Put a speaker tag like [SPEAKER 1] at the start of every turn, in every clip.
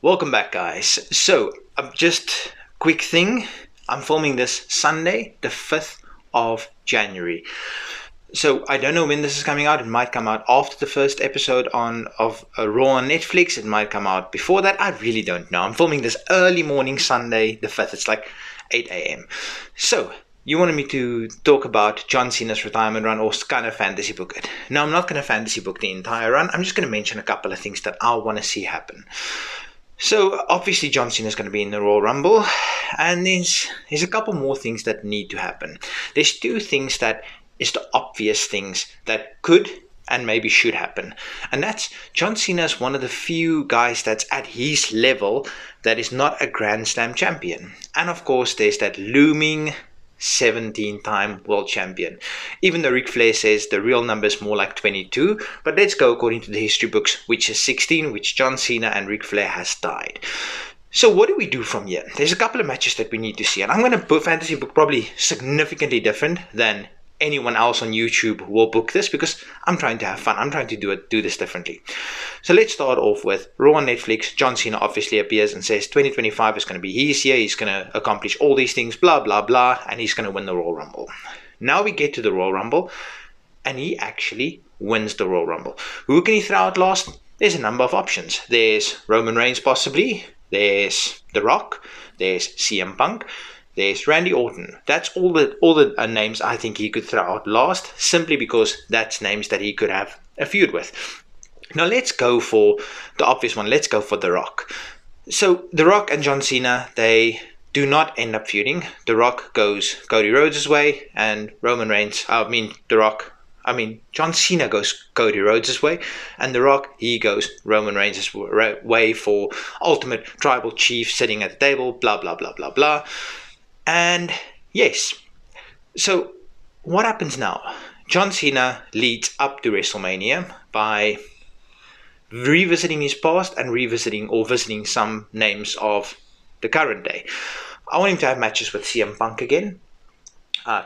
[SPEAKER 1] Welcome back, guys. So, just quick thing. I'm filming this Sunday, the 5th of January. So, I don't know when this is coming out. It might come out after the first episode of Raw on Netflix. It might come out before that. I really don't know. I'm filming this early morning Sunday, the 5th. It's like 8 a.m. So, you wanted me to talk about John Cena's retirement run or kind of fantasy book it. No, I'm not going to fantasy book the entire run. I'm just going to mention a couple of things that I want to see happen. So obviously John Cena is going to be in the Royal Rumble, and there's a couple more things that need to happen. There's two things that is the obvious things that could and maybe should happen, and that's John Cena is one of the few guys that's at his level that is not a Grand Slam champion, and of course there's that looming 17-time world champion. Even though Ric Flair says the real number is more like 22, but let's go according to the history books, which is 16, which John Cena and Ric Flair has tied. So what do we do from here? There's a couple of matches that we need to see, and I'm going to put fantasy book probably significantly different than anyone else on YouTube will book this, because I'm trying to have fun. I'm trying to do this differently. So let's start off with Raw on Netflix. John Cena obviously appears and says 2025 is going to be his year. He's going to accomplish all these things, blah, blah, blah, and he's going to win the Royal Rumble. Now we get to the Royal Rumble, and he actually wins the Royal Rumble. Who can he throw out last? There's a number of options. There's Roman Reigns possibly. There's The Rock. There's CM Punk. There's Randy Orton. That's all the names I think he could throw out last, simply because that's names that he could have a feud with. Now let's go for the obvious one. Let's go for The Rock. So The Rock and John Cena, they do not end up feuding. The Rock goes Cody Rhodes' way, and John Cena goes Cody Rhodes' way, and The Rock, he goes Roman Reigns' way for ultimate tribal chief sitting at the table, blah, blah, blah, blah, blah. And yes, so what happens now? John Cena leads up to WrestleMania by revisiting his past and visiting some names of the current day. I want him to have matches with CM Punk again,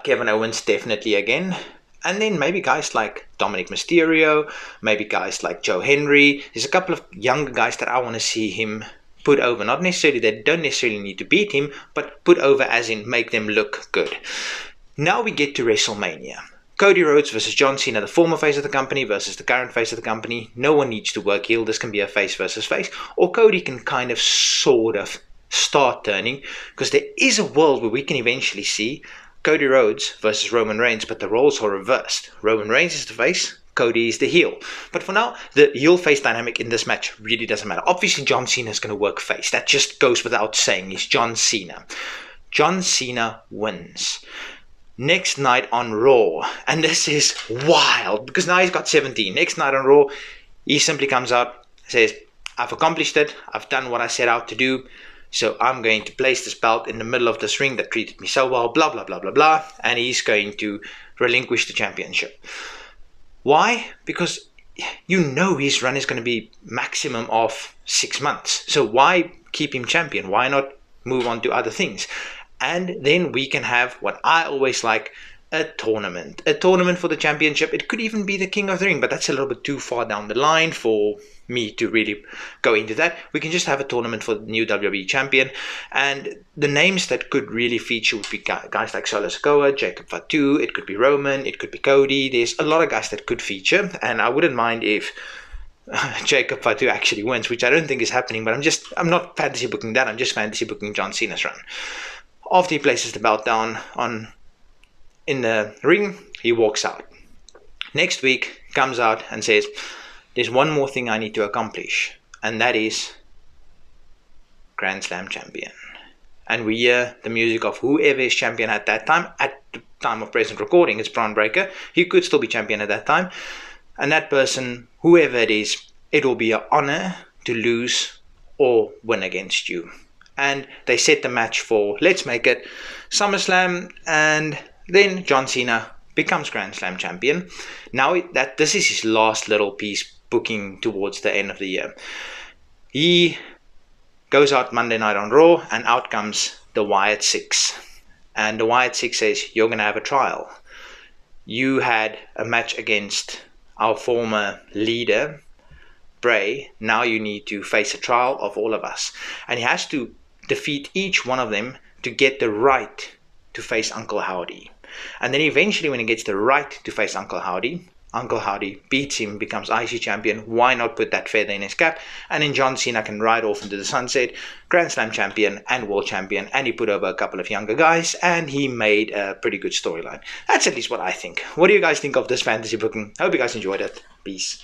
[SPEAKER 1] Kevin Owens definitely again, and then maybe guys like Dominic Mysterio, maybe guys like Joe Henry. There's a couple of younger guys that I want to see him put over. Not necessarily, they don't necessarily need to beat him, but put over as in make them look good. Now we get to WrestleMania. Cody Rhodes versus John Cena, the former face of the company versus the current face of the company. No one needs to work heel. This can be a face versus face. Or Cody can kind of sort of start turning, because there is a world where we can eventually see Cody Rhodes versus Roman Reigns, but the roles are reversed. Roman Reigns is the face, Cody is the heel. But for now, the heel-face dynamic in this match really doesn't matter. Obviously, John Cena is going to work face. That just goes without saying. He's John Cena. John Cena wins. Next night on Raw, and this is wild, because now he's got 17. Next night on Raw, he simply comes out, says, I've accomplished it. I've done what I set out to do. So I'm going to place this belt in the middle of this ring that treated me so well, blah, blah, blah, blah, blah. And he's going to relinquish the championship. Why? Because you know his run is going to be maximum of 6 months. So why keep him champion? Why not move on to other things? And then we can have what I always like, a tournament. A tournament for the championship. It could even be the King of the Ring, but that's a little bit too far down the line for me to really go into that. We can just have a tournament for the new WWE champion, and the names that could really feature would be guys like Solo Sikoa, Jacob Fatu, it could be Roman, it could be Cody. There's a lot of guys that could feature, and I wouldn't mind if Jacob Fatu actually wins, which I don't think is happening, but I'm not fantasy booking that. I'm just fantasy booking John Cena's run. After he places the belt down in the ring, he walks out. Next week, comes out and says, there's one more thing I need to accomplish, and that is Grand Slam champion. And we hear the music of whoever is champion at that time. At the time of present recording, it's Braun Breaker. He could still be champion at that time. And that person, whoever it is, it will be an honor to lose or win against you. And they set the match for, let's make it SummerSlam, and then John Cena becomes Grand Slam champion. Now this is his last little piece booking towards the end of the year. He goes out Monday night on Raw, and out comes the Wyatt Six. And the Wyatt Six says, you're going to have a trial. You had a match against our former leader, Bray, now you need to face a trial of all of us. And he has to defeat each one of them to get the right to face Uncle Howdy. And then eventually when he gets the right to face Uncle Howdy beats him, becomes IC champion. Why not put that feather in his cap? And then John Cena can ride off into the sunset, Grand Slam champion and world champion. And he put over a couple of younger guys, and he made a pretty good storyline. That's at least what I think. What do you guys think of this fantasy booking? I hope you guys enjoyed it. Peace.